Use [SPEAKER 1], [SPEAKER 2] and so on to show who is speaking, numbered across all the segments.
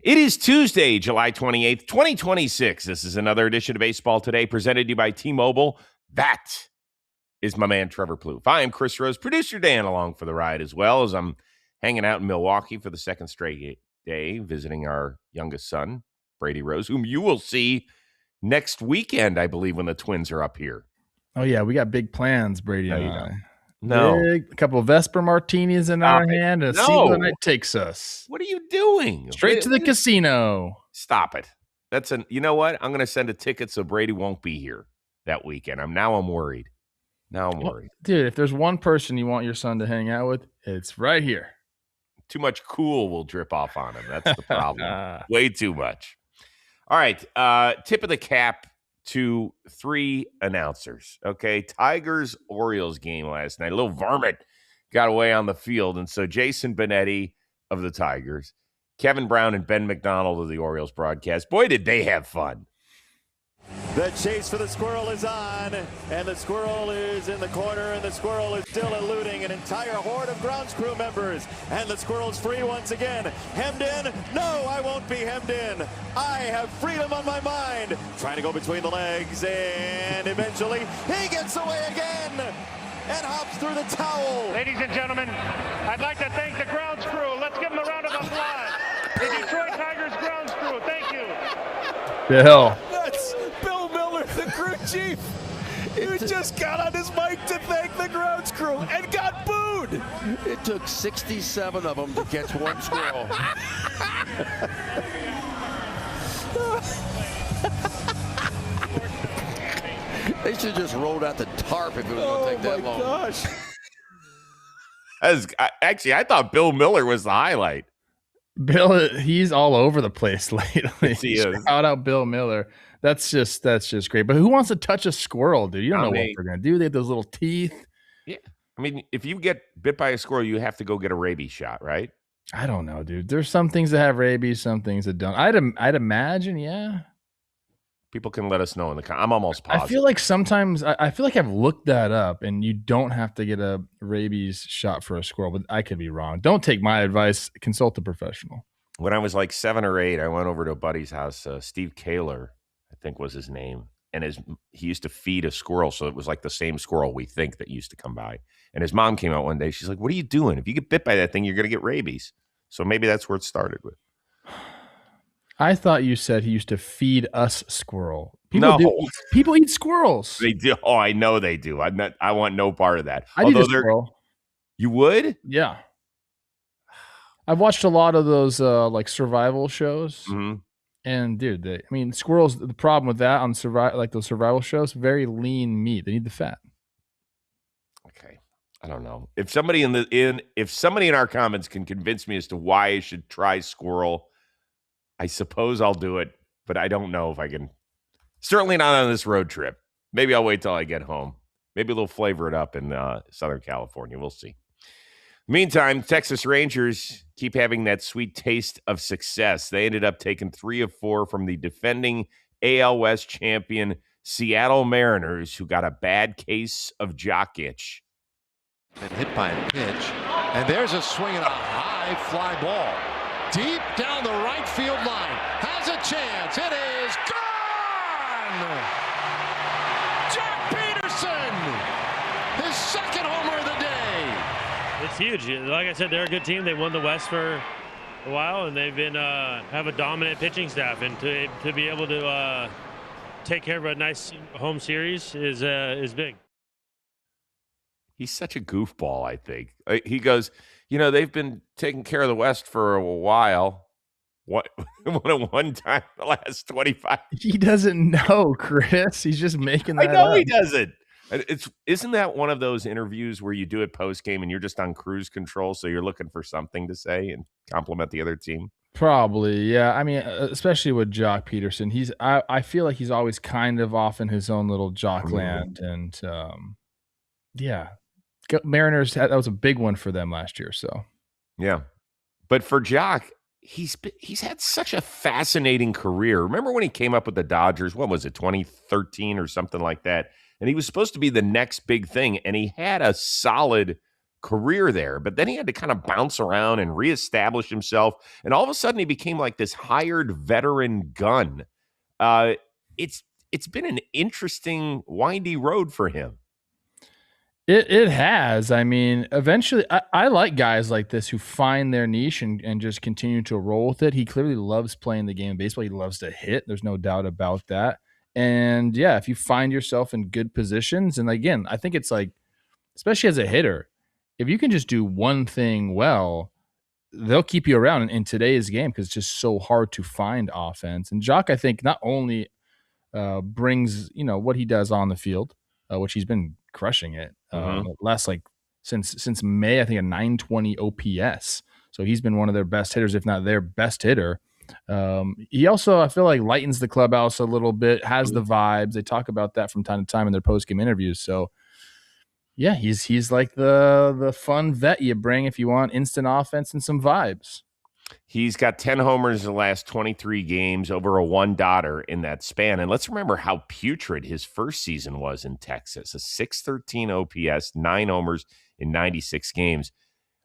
[SPEAKER 1] It is Tuesday, July 28th, 2026. This is another edition of Baseball Today presented to you by T-Mobile. That is my man, Trevor Plouffe. I am Chris Rose, producer Dan, along for the ride, as well as I'm hanging out in Milwaukee for the second straight day, visiting our youngest son, Brady Rose, whom you will see next weekend, I believe, when the Twins are up here.
[SPEAKER 2] Oh, yeah, we got big plans, Brady and I.
[SPEAKER 1] No.
[SPEAKER 2] A couple of Vesper martinis in our hand and see where the night takes us.
[SPEAKER 1] What are you doing?
[SPEAKER 2] Straight to the casino.
[SPEAKER 1] Stop it. You know what? I'm going to send a ticket so Brady won't be here that weekend. I'm worried.
[SPEAKER 2] Dude, if there's one person you want your son to hang out with, it's right here.
[SPEAKER 1] Too much cool will drip off on him. That's the problem. Way too much. All right. Tip of the cap to three announcers. Okay. Tigers-Orioles game last night. A little varmint got away on the field. And so Jason Benetti of the Tigers, Kevin Brown and Ben McDonald of the Orioles broadcast. Boy, did they have fun.
[SPEAKER 3] The chase for the squirrel is on, and the squirrel is in the corner, and the squirrel is still eluding an entire horde of grounds crew members. And the squirrel's free once again. Hemmed in? No, I won't be hemmed in. I have freedom on my mind. Trying to go between the legs, and eventually he gets away again and hops through the towel.
[SPEAKER 4] Ladies and gentlemen, I'd like to thank the grounds crew. Let's give them a round of applause. The Detroit Tigers grounds crew, thank you.
[SPEAKER 2] Bill.
[SPEAKER 3] That's Bill Miller, the crew chief. He just got on his mic to thank the grounds crew and got booed.
[SPEAKER 5] It took 67 of them to catch one squirrel. They should just rolled out the tarp if it was going to take that long.
[SPEAKER 3] Oh, my gosh.
[SPEAKER 1] Actually, I thought Bill Miller was the highlight.
[SPEAKER 2] Bill, he's all over the place lately.
[SPEAKER 1] He is.
[SPEAKER 2] Shout out Bill Miller. That's just great. But who wants to touch a squirrel, dude? You don't know what they're going to do. They have those little teeth.
[SPEAKER 1] Yeah. I mean, if you get bit by a squirrel, you have to go get a rabies shot, right?
[SPEAKER 2] I don't know, dude. There's some things that have rabies, some things that don't. I'd imagine, yeah.
[SPEAKER 1] People can let us know in the comments. I'm almost positive.
[SPEAKER 2] I feel like sometimes I feel like I've looked that up, and you don't have to get a rabies shot for a squirrel, but I could be wrong. Don't take my advice. Consult a professional.
[SPEAKER 1] When I was like 7 or 8, I went over to a buddy's house. Steve Kaler, I think was his name, and he used to feed a squirrel, so it was like the same squirrel we think that used to come by. And his mom came out one day. She's like, "What are you doing? If you get bit by that thing, you're going to get rabies." So maybe that's where it started with.
[SPEAKER 2] I thought you said he used to feed us squirrel. People eat squirrels.
[SPEAKER 1] They do. Oh, I know they do. I want no part of that.
[SPEAKER 2] I'd eat a squirrel.
[SPEAKER 1] You would?
[SPEAKER 2] Yeah. I've watched a lot of those like survival shows.
[SPEAKER 1] Mm-hmm.
[SPEAKER 2] And dude, squirrels, the problem with that on those survival shows, very lean meat. They need the fat.
[SPEAKER 1] Okay. I don't know. If somebody in our comments can convince me as to why I should try squirrel, I suppose I'll do it, but I don't know if I can. Certainly not on this road trip. Maybe I'll wait till I get home. Maybe they'll flavor it up in Southern California. We'll see. Meantime, Texas Rangers keep having that sweet taste of success. They ended up taking 3 of 4 from the defending AL West champion Seattle Mariners, who got a bad case of jock itch.
[SPEAKER 6] And hit by a pitch. And there's a swing and a high fly ball. Deep down the right field line. Has a chance. It is gone! Jack Peterson! His second homer of the day.
[SPEAKER 4] It's huge. Like I said, they're a good team. They won the West for a while, and they've been have a dominant pitching staff. And to be able to take care of a nice home series is big.
[SPEAKER 1] He's such a goofball, I think. He goes, they've been taking care of the West for a while. What? One time the last 25.
[SPEAKER 2] He doesn't know, Chris. He's just making that
[SPEAKER 1] I know
[SPEAKER 2] up.
[SPEAKER 1] He doesn't. Isn't that one of those interviews where you do it post game and you're just on cruise control, so you're looking for something to say and compliment the other team?
[SPEAKER 2] Probably, yeah. I mean, especially with Jock Peterson, I feel like he's always kind of off in his own little jock land, and yeah. Mariners, that was a big one for them last year. So,
[SPEAKER 1] yeah, but for Jock, he's had such a fascinating career. Remember when he came up with the Dodgers? What was it, 2013 or something like that? And he was supposed to be the next big thing, and he had a solid career there, but then he had to kind of bounce around and reestablish himself. And all of a sudden, he became like this hired veteran gun. It's been an interesting, windy road for him.
[SPEAKER 2] It has. I mean, eventually, I like guys like this who find their niche and just continue to roll with it. He clearly loves playing the game of baseball. He loves to hit. There's no doubt about that. And yeah, if you find yourself in good positions, and again, I think it's like, especially as a hitter, if you can just do one thing well, they'll keep you around in today's game because it's just so hard to find offense. And Jock, I think, not only brings what he does on the field, which he's been crushing it. Last since May, I think a 920 OPS. So he's been one of their best hitters, if not their best hitter. He also, I feel like, lightens the clubhouse a little bit, has the vibes. They talk about that from time to time in their post-game interviews. So yeah, he's like the fun vet you bring if you want instant offense and some vibes.
[SPEAKER 1] He's got 10 homers in the last 23 games, over a $1 in that span. And let's remember how putrid his first season was in Texas. A 613 OPS, 9 homers in 96 games.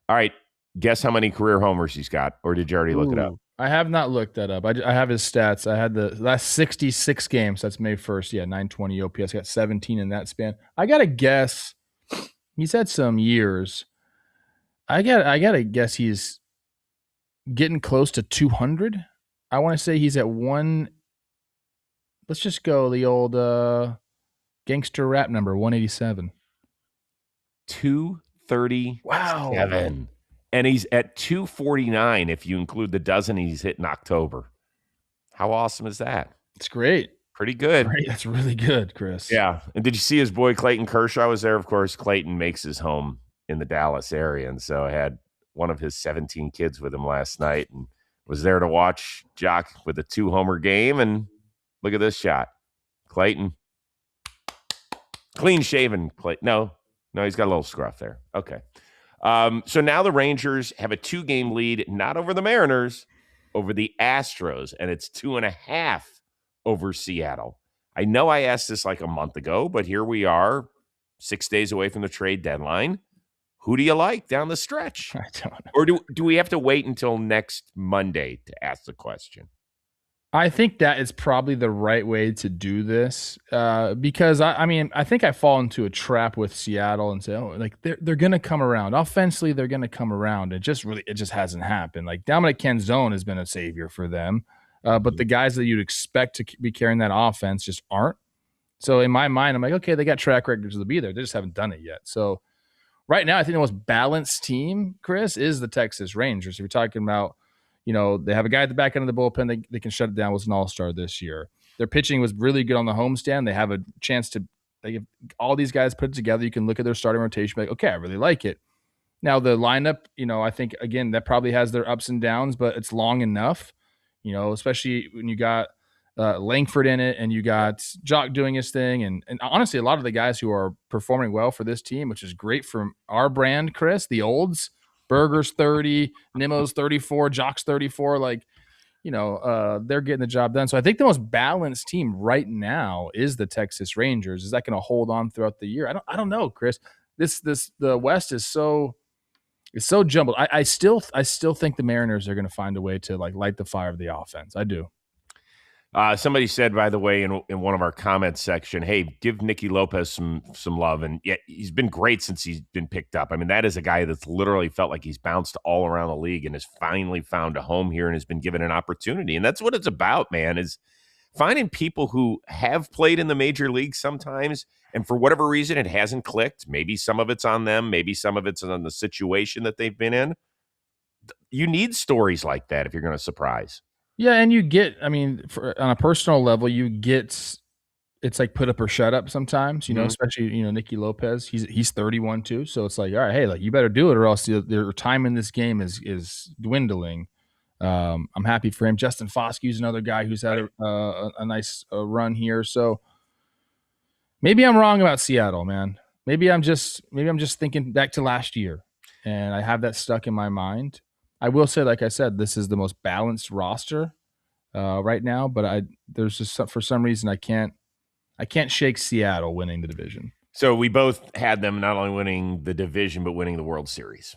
[SPEAKER 1] All right, guess how many career homers he's got, or did you already look it up?
[SPEAKER 2] I have not looked that up. I have his stats. I had the last 66 games. That's May 1st. Yeah, 920 OPS. Got 17 in that span. I got to guess. He's had some years. I got to guess he's getting close to 200. I want to say he's at one. Let's just go the old gangster rap number, 187.
[SPEAKER 1] 237.
[SPEAKER 2] Wow.
[SPEAKER 1] And he's at 249 if you include the dozen he's hit in October. How awesome is that?
[SPEAKER 2] It's great.
[SPEAKER 1] Pretty good.
[SPEAKER 2] Great. That's really good, Chris.
[SPEAKER 1] Yeah. And did you see his boy Clayton Kershaw was there? Of course, Clayton makes his home in the Dallas area. And so I had one of his 17 kids with him last night and was there to watch Jock with a 2-homer game. And look at this shot. Clayton. Clean shaven. No, he's got a little scruff there. Okay. So now the Rangers have a 2-game lead, not over the Mariners, over the Astros, and it's 2.5 over Seattle. I know I asked this like a month ago, but here we are, 6 days away from the trade deadline. Who do you like down the stretch?
[SPEAKER 2] I don't know.
[SPEAKER 1] Or do we have to wait until next Monday to ask the question?
[SPEAKER 2] I think that is probably the right way to do this because I mean I think I fall into a trap with Seattle and say, oh, like they're gonna come around offensively, they're gonna come around. It just hasn't happened. Like Dominic Canzone has been a savior for them, but the guys that you'd expect to be carrying that offense just aren't. So in my mind, I'm like, okay, they got track records to be there, they just haven't done it yet. So right now, I think the most balanced team, Chris, is the Texas Rangers. If you're talking about, they have a guy at the back end of the bullpen. They can shut it down. Was an all-star this year. Their pitching was really good on the homestand. They have a chance to if all these guys put it together. You can look at their starting rotation, be like, okay, I really like it. Now the lineup, I think again that probably has their ups and downs, but it's long enough. Especially when you got Langford in it and you got Jock doing his thing, and honestly, a lot of the guys who are performing well for this team, which is great from our brand, Chris, the olds. Berger's 30, Nimmo's 34, Jock's 34. Like, they're getting the job done. So I think the most balanced team right now is the Texas Rangers. Is that going to hold on throughout the year? I don't know, Chris. The West is so jumbled. I still think the Mariners are going to find a way to like light the fire of the offense. I do.
[SPEAKER 1] Somebody said, by the way, in one of our comments section, hey, give Nicky Lopez some love. And yeah, he's been great since he's been picked up. I mean, that is a guy that's literally felt like he's bounced all around the league and has finally found a home here and has been given an opportunity. And that's what it's about, man, is finding people who have played in the major leagues sometimes. And for whatever reason, it hasn't clicked. Maybe some of it's on them. Maybe some of it's on the situation that they've been in. You need stories like that if you're going to surprise.
[SPEAKER 2] Yeah, and you get, on a personal level, it's like put up or shut up sometimes, especially, Nicky Lopez, he's 31 too. So it's like, all right, hey, like you better do it or else your time in this game is dwindling. I'm happy for him. Justin Foskey's another guy who's had a nice run here. So maybe I'm wrong about Seattle, man. Maybe I'm just thinking back to last year and I have that stuck in my mind. I will say, like I said, this is the most balanced roster right now, but there's just for some reason I can't shake Seattle winning the division.
[SPEAKER 1] So we both had them not only winning the division, but winning the World Series.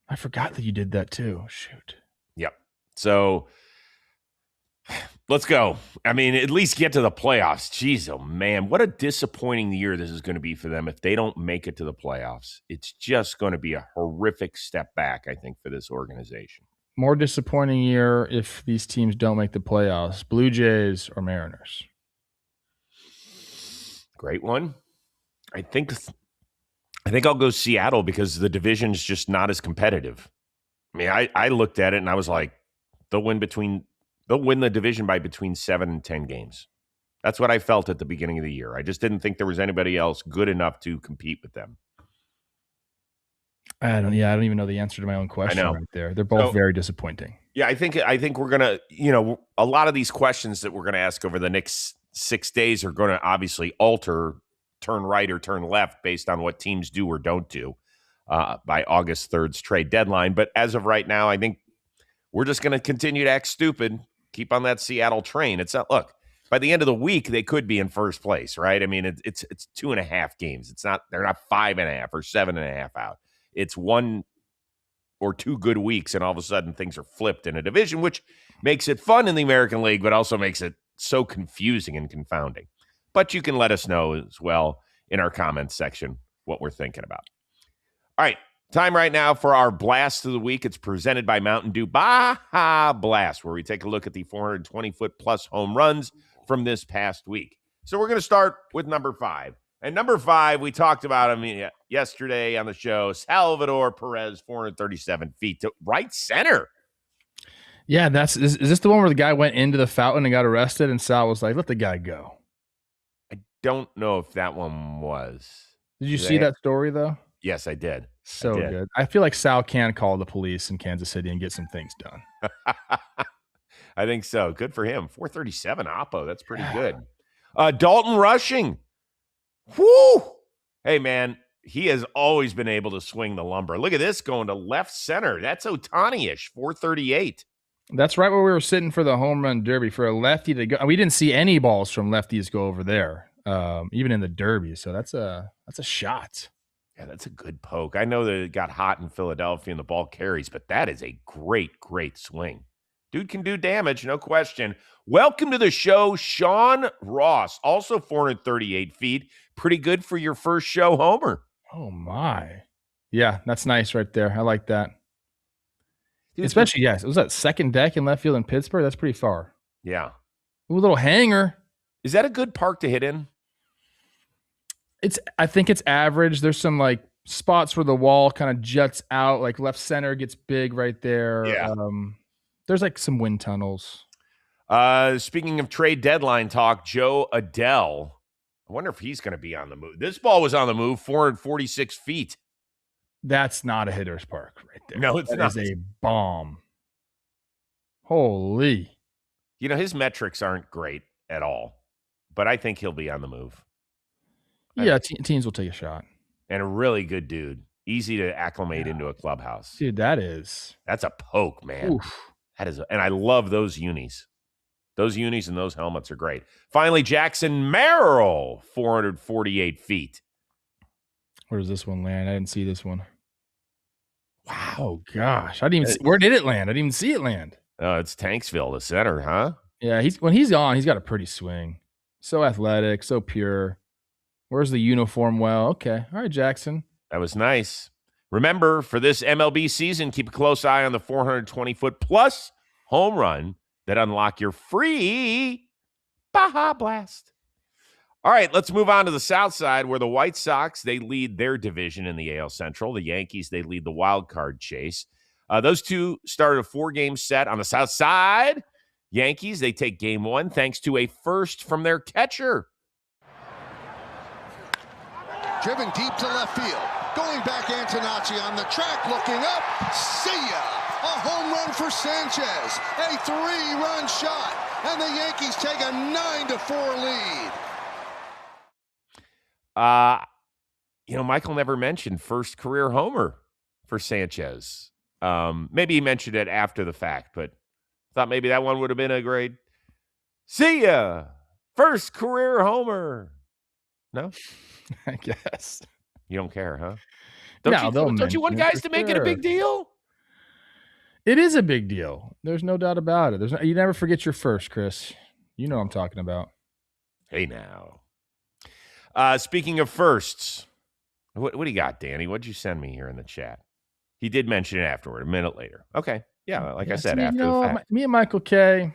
[SPEAKER 2] I forgot that you did that too. Shoot.
[SPEAKER 1] Yep. So let's go. I mean, at least get to the playoffs. Jeez, oh man, what a disappointing year this is going to be for them if they don't make it to the playoffs. It's just going to be a horrific step back, I think, for this organization.
[SPEAKER 2] More disappointing year if these teams don't make the playoffs. Blue Jays or Mariners?
[SPEAKER 1] Great one. I think I'll go Seattle because the division's just not as competitive. I mean, I looked at it and I was like, they'll win the division by between 7 and 10 games. That's what I felt at the beginning of the year. I just didn't think there was anybody else good enough to compete with them.
[SPEAKER 2] I don't even know the answer to my own question right there. They're both very disappointing.
[SPEAKER 1] Yeah, I think we're going to, a lot of these questions that we're going to ask over the next 6 days are going to obviously alter turn right or turn left based on what teams do or don't do by August 3rd's trade deadline. But as of right now, I think we're just going to continue to act stupid, keep on that Seattle train. It's not, look, by the end of the week, they could be in first place, right? I mean, it's 2.5 games. They're not 5.5 or 7.5 out. It's 1 or 2 good weeks, and all of a sudden things are flipped in a division, which makes it fun in the American League, but also makes it so confusing and confounding. But you can let us know as well in our comments section what we're thinking about. All right, time right now for our Blast of the Week. It's presented by Mountain Dew Baja Blast, where we take a look at the 420-foot-plus home runs from this past week. So we're going to start with number 5. And number 5, we talked about him yesterday on the show, Salvador Perez, 437 feet to right center.
[SPEAKER 2] Yeah, is this the one where the guy went into the fountain and got arrested and Sal was like, let the guy go?
[SPEAKER 1] I don't know if that one was.
[SPEAKER 2] Did you see that story, though?
[SPEAKER 1] Yes, I did.
[SPEAKER 2] So good. I feel like Sal can call the police in Kansas City and get some things done.
[SPEAKER 1] I think so. Good for him. 437 Oppo. That's pretty good. Dalton Rushing. Whoo! Hey, man, he has always been able to swing the lumber. Look at this going to left center. That's Ohtani-ish, 438.
[SPEAKER 2] That's right where we were sitting for the home run derby for a lefty to go. We didn't see any balls from lefties go over there, even in the derby. So that's a shot.
[SPEAKER 1] Yeah, that's a good poke. I know that it got hot in Philadelphia and the ball carries, but that is a great, great swing. Dude can do damage, no question. Welcome to the show, Sean Ross, also 438 feet. Pretty good for your first show homer.
[SPEAKER 2] Oh, my. Yeah, that's nice right there. I like that. Dude, especially, yes, it was that second deck in left field in Pittsburgh. That's pretty far.
[SPEAKER 1] Yeah.
[SPEAKER 2] Ooh, a little hanger.
[SPEAKER 1] Is that a good park to hit in?
[SPEAKER 2] I think it's average. There's some like spots where the wall kind of juts out, like left center gets big right there.
[SPEAKER 1] Yeah.
[SPEAKER 2] There's like some wind tunnels.
[SPEAKER 1] Speaking of trade deadline talk, Joe Adele. I wonder if he's going to be on the move. This ball was on the move, 446 feet.
[SPEAKER 2] That's not a hitter's park right there.
[SPEAKER 1] No, it's not.
[SPEAKER 2] That is a bomb. Holy.
[SPEAKER 1] His metrics aren't great at all, but I think he'll be on the move.
[SPEAKER 2] Yeah, teams will take a shot.
[SPEAKER 1] And a really good dude. Easy to acclimate into a clubhouse.
[SPEAKER 2] Dude, that's
[SPEAKER 1] a poke, man.
[SPEAKER 2] Oof.
[SPEAKER 1] And I love those unis. Those unis and those helmets are great. Finally, Jackson Merrill, 448 feet.
[SPEAKER 2] Where does this one land? I didn't see this one.
[SPEAKER 1] Wow.
[SPEAKER 2] Oh, gosh. Where did it land? I didn't even see it land.
[SPEAKER 1] Oh, it's Tanksville, the center, huh?
[SPEAKER 2] Yeah, when he's on, he's got a pretty swing. So athletic, so pure. Where's the uniform? Well, okay. All right, Jackson.
[SPEAKER 1] That was nice. Remember, for this MLB season, keep a close eye on the 420-foot-plus home run that unlock your free Baja Blast. All right, let's move on to the South Side, where the White Sox, they lead their division in the AL Central. The Yankees, they lead the wild card chase. Those two started a 4-game set on the South Side. Yankees, they take game 1 thanks to a first from their catcher.
[SPEAKER 6] Driven deep to left field. Going back, Antonacci on the track, looking up. See ya! A home run for Sanchez. A 3-run shot. And the Yankees take a 9-4 lead.
[SPEAKER 1] Michael never mentioned first career homer for Sanchez. Maybe he mentioned it after the fact, but thought maybe that one would have been a great see ya. First career homer. No,
[SPEAKER 2] I guess.
[SPEAKER 1] you don't care, huh?
[SPEAKER 2] No, they'll
[SPEAKER 1] Don't you want
[SPEAKER 2] mention it
[SPEAKER 1] guys
[SPEAKER 2] for
[SPEAKER 1] to make it a
[SPEAKER 2] sure.
[SPEAKER 1] big deal?
[SPEAKER 2] It is a big deal. There's no doubt about it. You never forget your first, Chris. You know what I'm talking about.
[SPEAKER 1] Hey, now. Speaking of firsts, what do you got, Danny? What'd you send me here in the chat? He did mention it afterward, a minute later. Okay. Yeah, like I said,
[SPEAKER 2] see,
[SPEAKER 1] after the fact.
[SPEAKER 2] me and Michael K,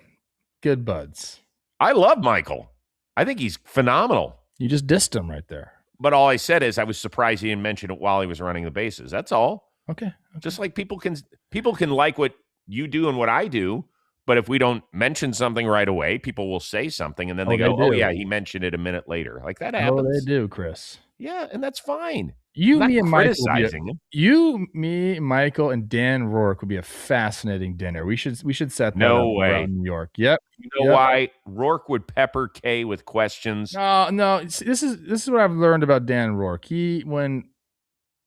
[SPEAKER 2] good buds.
[SPEAKER 1] I love Michael. I think he's phenomenal.
[SPEAKER 2] You just dissed him right there.
[SPEAKER 1] But all I said is I was surprised he didn't mention it while he was running the bases. That's all.
[SPEAKER 2] Okay.
[SPEAKER 1] Just like people can like what you do and what I do, but if we don't mention something right away, people will say something and then they go, "Oh yeah, he mentioned it a minute later." Like that happens.
[SPEAKER 2] Oh, they do, Chris.
[SPEAKER 1] Yeah, and that's fine.
[SPEAKER 2] You,
[SPEAKER 1] I'm
[SPEAKER 2] me,
[SPEAKER 1] not
[SPEAKER 2] and
[SPEAKER 1] criticizing him.
[SPEAKER 2] You, me, Michael, and Dan Rourke would be a fascinating dinner. We should set that
[SPEAKER 1] No
[SPEAKER 2] up
[SPEAKER 1] way.
[SPEAKER 2] around New York. Yep.
[SPEAKER 1] You know why? Rourke would pepper K with questions.
[SPEAKER 2] No. This is what I've learned about Dan Rourke.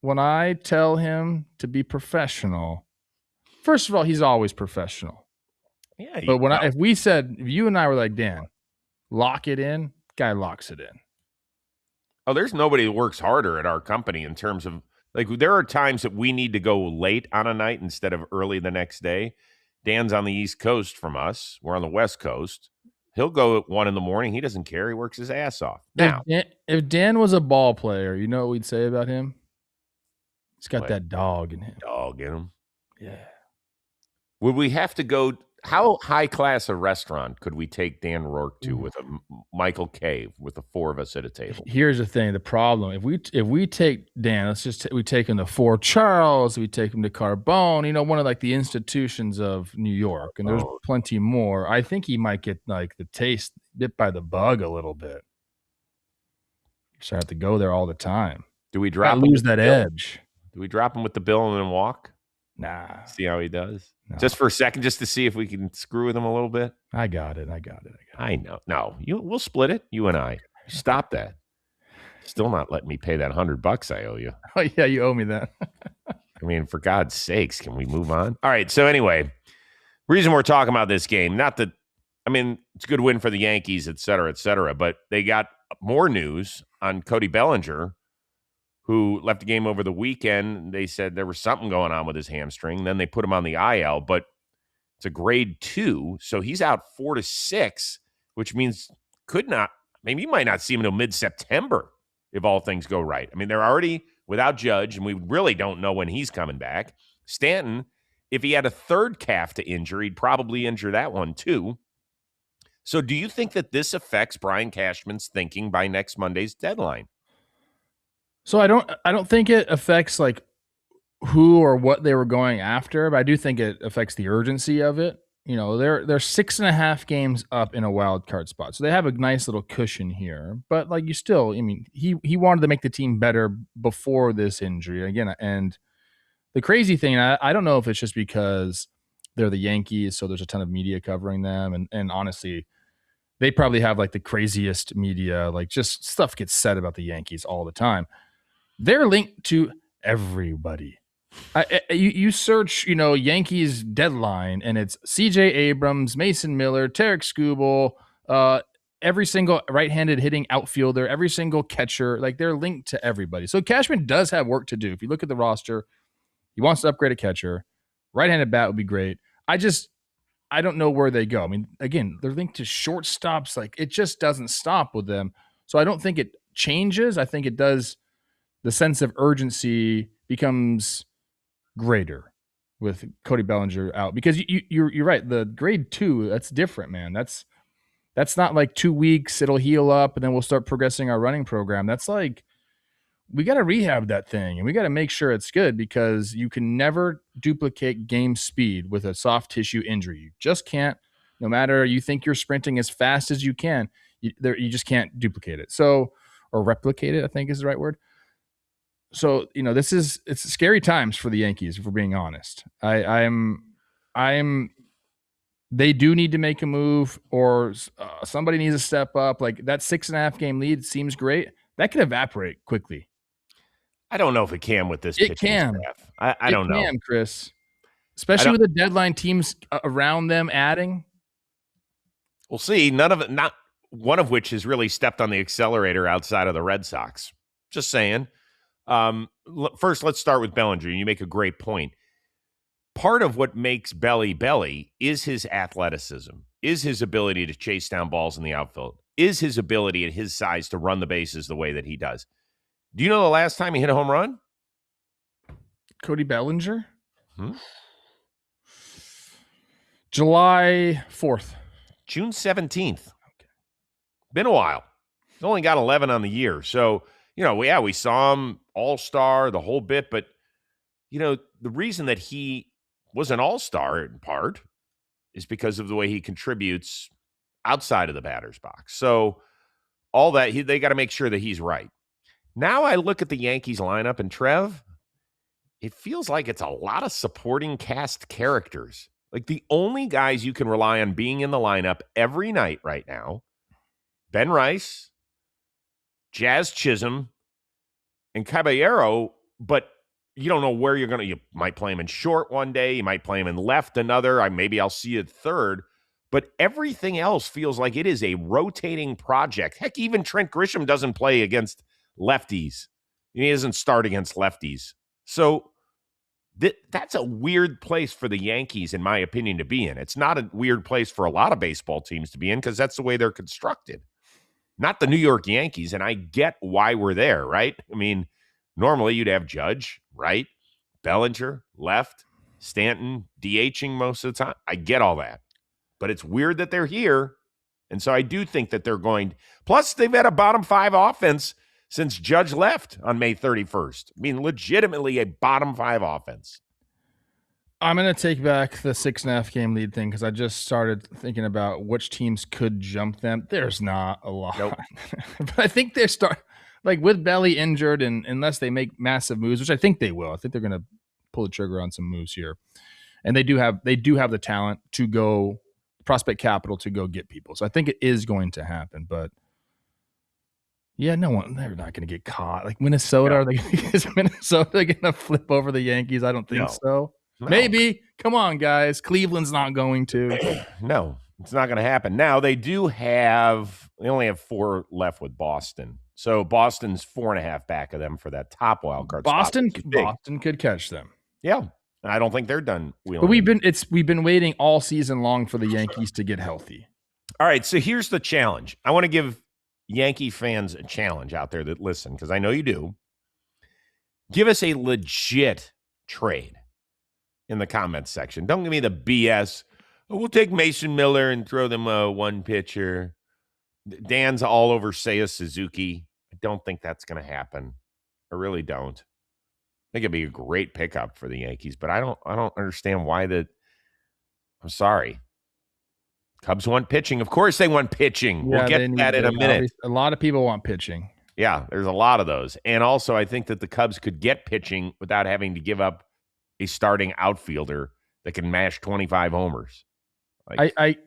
[SPEAKER 2] When I tell him to be professional, first of all, he's always professional.
[SPEAKER 1] Yeah.
[SPEAKER 2] But if you and I were like, Dan, lock it in, guy locks it in.
[SPEAKER 1] Oh, there's nobody that works harder at our company in terms of like there are times that we need to go late on a night instead of early the next day. Dan's on the East Coast from us. We're on the West Coast. He'll go at 1 a.m. He doesn't care. He works his ass off. Now,
[SPEAKER 2] if Dan was a ball player, you know what we'd say about him? He's got that dog in him.
[SPEAKER 1] Dog in him.
[SPEAKER 2] Yeah.
[SPEAKER 1] Would we have to go? How high class a restaurant could we take Dan Rourke to with a Michael K with the 4 of us at a table?
[SPEAKER 2] Here's the thing: the problem if we take Dan, we take him to Fort Charles, we take him to Carbone, one of like the institutions of New York, and there's plenty more. I think he might get like the taste bit by the bug a little bit. So I have to go there all the time.
[SPEAKER 1] Do we
[SPEAKER 2] lose that edge?
[SPEAKER 1] Do we drop him with the bill and then walk?
[SPEAKER 2] Nah.
[SPEAKER 1] See how he does?
[SPEAKER 2] No.
[SPEAKER 1] Just for a second, just to see if we can screw with him a little bit?
[SPEAKER 2] I got it.
[SPEAKER 1] I know. No, we'll split it, you and I. Stop that. Still not letting me pay that $100 I owe you.
[SPEAKER 2] Oh, yeah, you owe me that.
[SPEAKER 1] I mean, for God's sakes, can we move on? All right, so anyway, reason we're talking about this game, it's a good win for the Yankees, et cetera, but they got more news on Cody Bellinger, who left the game over the weekend. They said there was something going on with his hamstring. Then they put him on the IL, but it's a grade 2. So he's out 4 to 6, which means you might not see him until mid-September if all things go right. I mean, they're already without Judge, and we really don't know when he's coming back. Stanton, if he had a third calf to injure, he'd probably injure that one too. So do you think that this affects Brian Cashman's thinking by next Monday's deadline?
[SPEAKER 2] So I don't think it affects like who or what they were going after, but I do think it affects the urgency of it. They're 6.5 games up in a wild card spot, so they have a nice little cushion here. But like he wanted to make the team better before this injury again. And the crazy thing, I don't know if it's just because they're the Yankees, so there's a ton of media covering them, and honestly, they probably have like the craziest media. Like just stuff gets said about the Yankees all the time. They're linked to everybody. You search, Yankees deadline, and it's C.J. Abrams, Mason Miller, Tarek Skubal, every single right-handed hitting outfielder, every single catcher. Like they're linked to everybody. So Cashman does have work to do. If you look at the roster, he wants to upgrade a catcher. Right-handed bat would be great. I don't know where they go. I mean, again, they're linked to shortstops. Like it just doesn't stop with them. So I don't think it changes. I think it does. The sense of urgency becomes greater with Cody Bellinger out because you're right. The grade 2, that's different, man. That's not like 2 weeks. It'll heal up and then we'll start progressing our running program. That's like, we got to rehab that thing and we got to make sure it's good because you can never duplicate game speed with a soft tissue injury. You just can't, no matter you think you're sprinting as fast as you can, you just can't duplicate it. So, or replicate it, I think is the right word. So, it's scary times for the Yankees, if we're being honest. They do need to make a move or somebody needs to step up. Like that 6.5 game lead seems great. That could evaporate quickly.
[SPEAKER 1] I don't know if it can with this pitching staff. I don't know. It can,
[SPEAKER 2] Chris. Especially with the deadline teams around them adding.
[SPEAKER 1] We'll see. one of which has really stepped on the accelerator outside of the Red Sox. Just saying. First, let's start with Bellinger. You make a great point. Part of what makes Belly is his athleticism, is his ability to chase down balls in the outfield, is his ability at his size to run the bases the way that he does. Do you know the last time he hit a home run?
[SPEAKER 2] Cody Bellinger? July 4th.
[SPEAKER 1] June 17th. Been a while. He's only got 11 on the year. So, we saw him all-star, the whole bit. But, the reason that he was an all-star in part is because of the way he contributes outside of the batter's box. So all that, they got to make sure that he's right. Now I look at the Yankees lineup, and Trev, it feels like it's a lot of supporting cast characters. Like the only guys you can rely on being in the lineup every night right now, Ben Rice, Jazz Chisholm, and Caballero, but you don't know where you might play him in short one day, you might play him in left another, maybe I'll see it third, but everything else feels like it is a rotating project. Heck, even Trent Grisham doesn't play against lefties. He doesn't start against lefties. So that's a weird place for the Yankees, in my opinion, to be in. It's not a weird place for a lot of baseball teams to be in because that's the way they're constructed. Not the New York Yankees, and I get why we're there, right? I mean, normally you'd have Judge, right? Bellinger, left, Stanton, DHing most of the time. I get all that. But it's weird that they're here, and so I do think that they're going – plus, they've had a bottom five offense since Judge left on May 31st. I mean, legitimately a bottom five offense.
[SPEAKER 2] I'm going to take back the 6.5 game lead thing because I just started thinking about which teams could jump them. There's not a lot.
[SPEAKER 1] Nope.
[SPEAKER 2] But I think they're like with Belly injured, and unless they make massive moves, which I think they will. I think they're going to pull the trigger on some moves here. And they do have the talent to go, prospect capital to go get people. So I think it is going to happen. But yeah, they're not going to get caught. Like Minnesota, is Minnesota going to flip over the Yankees? I don't think so. No. Maybe. Come on, guys. Cleveland's not going to.
[SPEAKER 1] No, it's not going to happen. Now, they only have 4 left with Boston. So Boston's 4.5 back of them for that top wild card
[SPEAKER 2] Boston
[SPEAKER 1] spot.
[SPEAKER 2] Boston could catch them.
[SPEAKER 1] Yeah. I don't think they're done wheeling.
[SPEAKER 2] But we've been waiting all season long for the Yankees to get healthy.
[SPEAKER 1] All right, so here's the challenge. I want to give Yankee fans a challenge out there that listen, because I know you do. Give us a legit trade in the comments section. Don't give me the BS. Oh, we'll take Mason Miller and throw them one pitcher. Dan's all over Seiya Suzuki. I don't think that's going to happen. I really don't. I think it'd be a great pickup for the Yankees, but I don't understand why I'm sorry. Cubs want pitching. Of course they want pitching.
[SPEAKER 2] Yeah,
[SPEAKER 1] we'll get to that in a minute.
[SPEAKER 2] A lot of people want pitching.
[SPEAKER 1] Yeah, there's a lot of those. And also I think that the Cubs could get pitching without having to give up a starting outfielder that can mash 25 homers.
[SPEAKER 2] I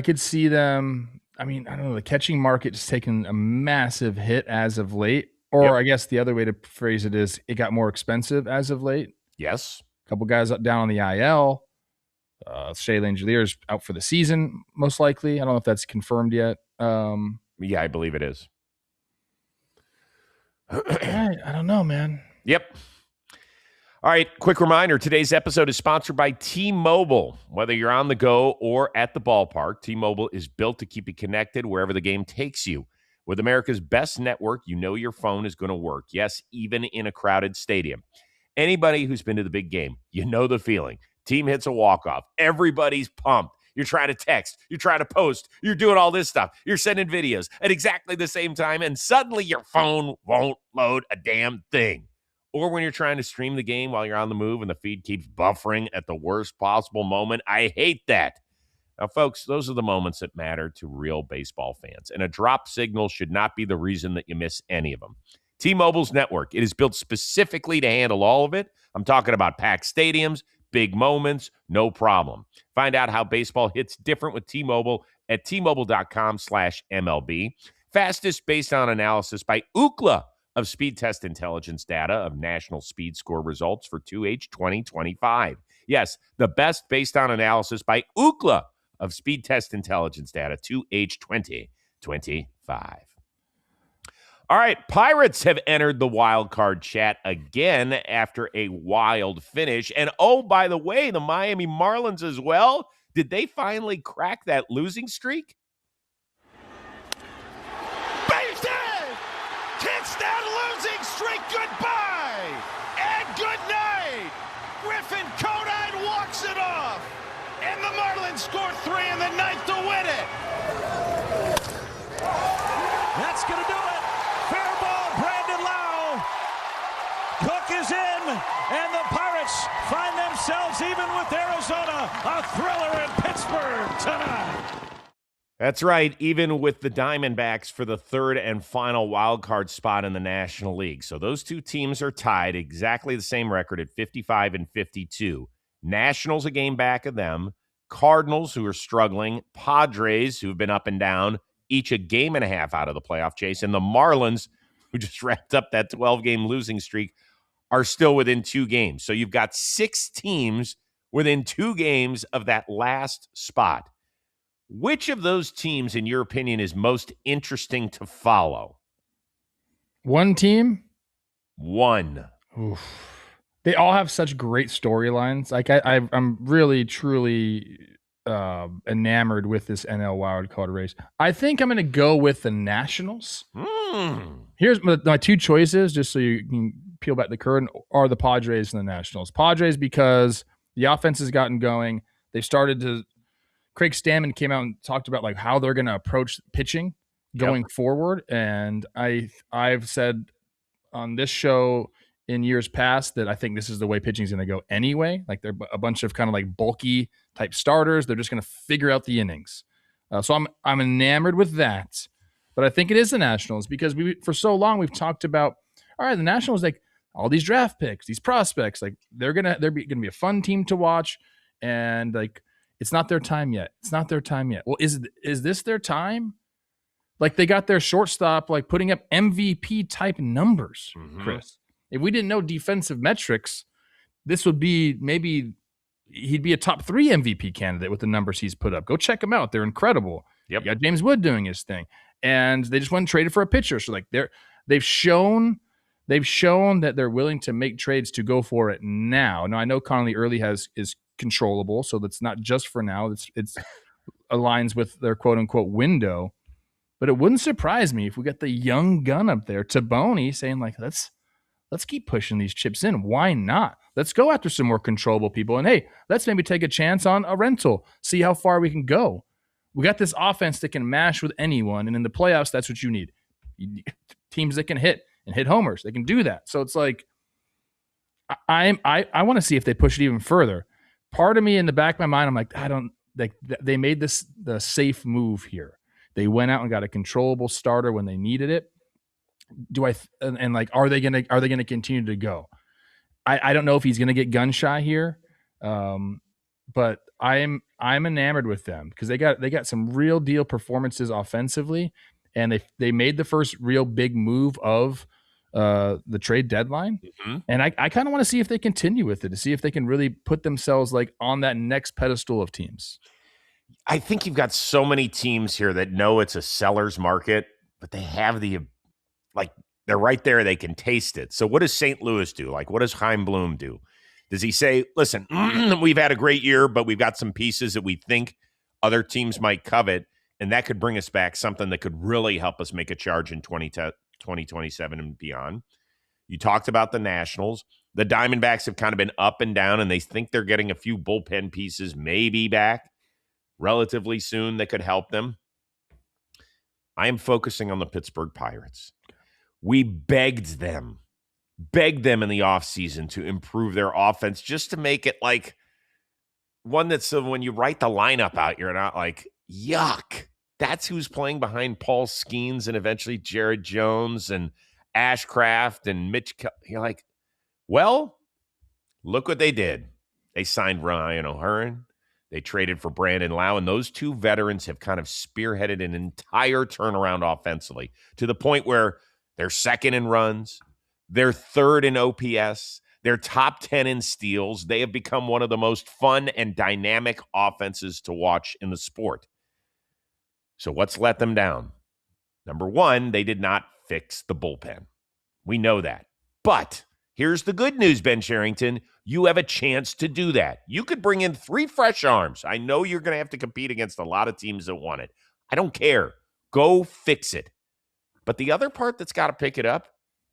[SPEAKER 2] could see them. I mean, I don't know. The catching market is taking a massive hit as of late. Or I guess the other way to phrase it is it got more expensive as of late.
[SPEAKER 1] Yes.
[SPEAKER 2] A couple guys down on the IL. Shea Langeliers out for the season, most likely. I don't know if that's confirmed yet.
[SPEAKER 1] Yeah, I believe it is.
[SPEAKER 2] I don't know, man.
[SPEAKER 1] Yep. All right, quick reminder, today's episode is sponsored by T-Mobile. Whether you're on the go or at the ballpark, T-Mobile is built to keep you connected wherever the game takes you. With America's best network, you know your phone is going to work. Yes, even in a crowded stadium. Anybody who's been to the big game, you know the feeling. Team hits a walk-off. Everybody's pumped. You're trying to text. You're trying to post. You're doing all this stuff. You're sending videos at exactly the same time, and suddenly your phone won't load a damn thing. Or when you're trying to stream the game while you're on the move and the feed keeps buffering at the worst possible moment. I hate that. Now, folks, those are the moments that matter to real baseball fans, and a drop signal should not be the reason that you miss any of them. T-Mobile's network, it is built specifically to handle all of it. I'm talking about packed stadiums, big moments, no problem. Find out how baseball hits different with T-Mobile at T-Mobile.com/MLB. Fastest based on analysis by Ookla of Speed Test Intelligence data of national speed score results for 2H 2025. Yes, the best based on analysis by Ookla of Speed Test Intelligence data 2H 2025. 25. All right, Pirates have entered the wild card chat again after a wild finish. And oh, by the way, the Miami Marlins as well. Did they finally crack that losing streak?
[SPEAKER 3] Base hit! Kicks that losing streak goodbye! And good night! Griffin Conine walks it off! And the Marlins score 3 in the ninth to win it! That's gonna do it! Fair ball, Brandon Lau! Cook is in, and the Pirates find themselves even with Arizona. A thriller in Pittsburgh tonight!
[SPEAKER 1] That's right, even with the Diamondbacks for the third and final wild card spot in the National League. So those two teams are tied, exactly the same record at 55 and 52. Nationals a game back of them. Cardinals, who are struggling. Padres, who've been up and down, each a game and a half out of the playoff chase. And the Marlins, who just wrapped up that 12-game losing streak, are still within 2 games. So you've got 6 teams within 2 games of that last spot. Which of those teams, in your opinion, is most interesting to follow?
[SPEAKER 2] One team?
[SPEAKER 1] One.
[SPEAKER 2] Oof. They all have such great storylines. Like I'm really, truly enamored with this NL wildcard race. I think I'm going to go with the Nationals. Here's my 2 choices, just so you can peel back the curtain, are the Padres and the Nationals. Padres because the offense has gotten going. They've started to Craig Stammen came out and talked about like how they're going to approach pitching going forward. And I've said on this show in years past that I think this is the way pitching is going to go anyway. Like they're a bunch of kind of like bulky type starters. They're just going to figure out the innings. So I'm enamored with that. But I think it is the Nationals because for so long we've talked about, all right, the Nationals, like all these draft picks, these prospects, like they're gonna be a fun team to watch, and like it's not their time yet. It's not their time yet. Well, is this their time? Like they got their shortstop like putting up MVP type numbers, Chris. If we didn't know defensive metrics, this would be maybe he'd be a top 3 MVP candidate with the numbers he's put up. Go check him out. They're incredible.
[SPEAKER 1] Yep.
[SPEAKER 2] You got James Wood doing his thing. And they just went and traded for a pitcher. So like they've shown that they're willing to make trades to go for it now. Now I know Connolly Early is controllable, so that's not just for now. It's aligns with their quote unquote window. But it wouldn't surprise me if we got the young gun up there, Taboni, saying like, let's keep pushing these chips in. Why not? Let's go after some more controllable people. And hey, let's maybe take a chance on a rental, see how far we can go. We got this offense that can mash with anyone. And in the playoffs, that's what you need. Teams that can hit and hit homers. They can do that. So it's like, I want to see if they push it even further. Part of me in the back of my mind, I'm like, they made this the safe move here. They went out and got a controllable starter when they needed it. Are they gonna continue to go? I don't know if he's gonna get gun shy here, but I'm enamored with them because they got some real deal performances offensively, and they made the first real big move of the trade deadline, and I kind of want to see if they continue with it to see if they can really put themselves like on that next pedestal of teams.
[SPEAKER 1] I think you've got so many teams here that know it's a seller's market, but they have they're right there. They can taste it. So what does St. Louis do? Like, what does Chaim Bloom do? Does he say, listen, we've had a great year, but we've got some pieces that we think other teams might covet, and that could bring us back something that could really help us make a charge in 2027 and beyond? You talked about the Nationals. The Diamondbacks have kind of been up and down, and they think they're getting a few bullpen pieces maybe back relatively soon that could help them. I am focusing on the Pittsburgh Pirates. We begged them in the offseason to improve their offense just to make it like one that's so when you write the lineup out, you're not like, yuck. That's who's playing behind Paul Skeens and eventually Jared Jones and Ashcraft and Mitch. You're like, well, look what they did. They signed Ryan O'Hearn. They traded for Brandon Lau, and those 2 veterans have kind of spearheaded an entire turnaround offensively to the point where they're second in runs, they're third in OPS, they're top 10 in steals. They have become one of the most fun and dynamic offenses to watch in the sport. So what's let them down? Number one, they did not fix the bullpen. We know that. But here's the good news, Ben Sherrington. You have a chance to do that. You could bring in 3 fresh arms. I know you're going to have to compete against a lot of teams that want it. I don't care. Go fix it. But the other part that's got to pick it up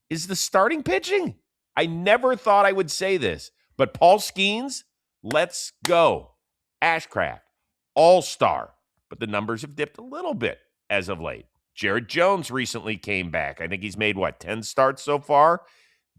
[SPEAKER 1] is the starting pitching. I never thought I would say this, but Paul Skeens, let's go. Ashcraft, all-star. But the numbers have dipped a little bit as of late. Jared Jones recently came back. I think he's made, 10 starts so far?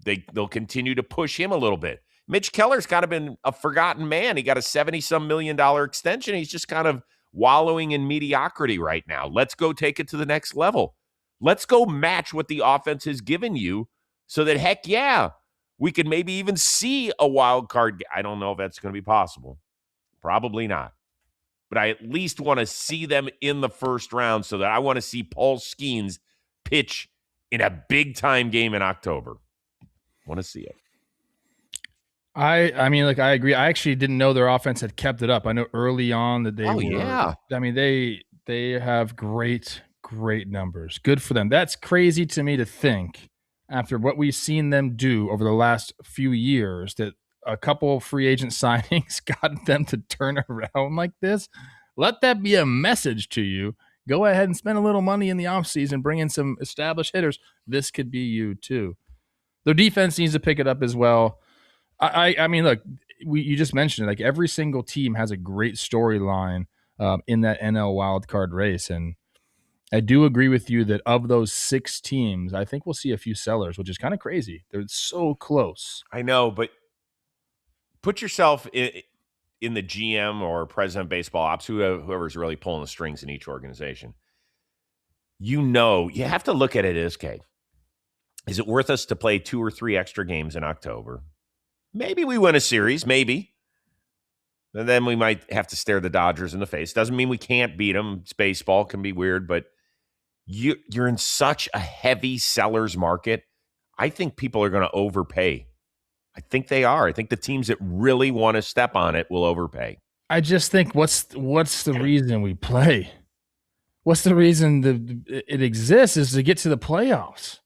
[SPEAKER 1] They'll continue to push him a little bit. Mitch Keller's kind of been a forgotten man. He got a $70-some million extension. He's just kind of wallowing in mediocrity right now. Let's go take it to the next level. Let's go match what the offense has given you so that, heck yeah, we could maybe even see a wild card. I don't know if that's going to be possible. Probably not. But I at least want to see them in the first round so that I want to see Paul Skeens pitch in a big-time game in October. Want to see it.
[SPEAKER 2] I mean, I agree. I actually didn't know their offense had kept it up. I know early on that they were.
[SPEAKER 1] Yeah.
[SPEAKER 2] I mean, they have great numbers. Good for them. That's crazy to me to think after what we've seen them do over the last few years that a couple of free agent signings got them to turn around like this. Let that be a message to you. Go ahead and spend a little money in the offseason, bring in some established hitters. This could be you too. Their defense needs to pick it up as well. I mean, look, you just mentioned it. Like every single team has a great storyline in that NL wildcard race. And I do agree with you that of those 6 teams, I think we'll see a few sellers, which is kind of crazy. They're so close.
[SPEAKER 1] I know, but put yourself in the GM or president of baseball ops, whoever's really pulling the strings in each organization. You have to look at it as, okay, is it worth us to play 2 or 3 extra games in October? Maybe we win a series, maybe. And then we might have to stare the Dodgers in the face. Doesn't mean we can't beat them. It's baseball, can be weird, but you're in such a heavy seller's market. I think people are going to overpay. I think they are. I think the teams that really want to step on it will overpay.
[SPEAKER 2] I just think what's the reason we play? What's the reason it exists is to get to the playoffs.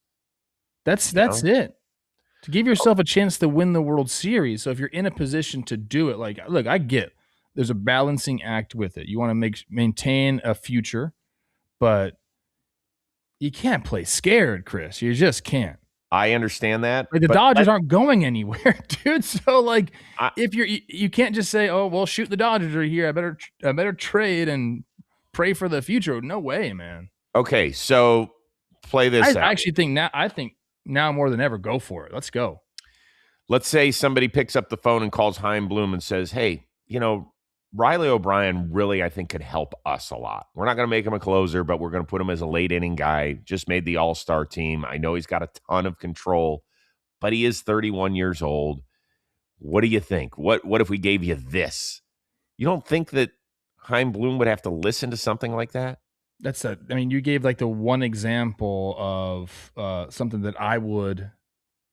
[SPEAKER 2] That's it. To give yourself a chance to win the World Series. So if you're in a position to do it, look, I get there's a balancing act with it. You want to maintain a future, but you can't play scared, Chris. You just can't.
[SPEAKER 1] I understand that.
[SPEAKER 2] The Dodgers aren't going anywhere, dude. So if you can't just say, "Oh, well, shoot, the Dodgers are here. I better trade and pray for the future." No way, man.
[SPEAKER 1] Okay, so play this out.
[SPEAKER 2] I actually think now more than ever, go for it. Let's go.
[SPEAKER 1] Let's say somebody picks up the phone and calls Chaim Bloom and says, hey, Riley O'Brien really, I think, could help us a lot. We're not going to make him a closer, but we're going to put him as a late inning guy. Just made the all-star team. I know he's got a ton of control, but he is 31 years old. What do you think? What if we gave you this? You don't think that Chaim Bloom would have to listen to something like that?
[SPEAKER 2] You gave the one example of something that I would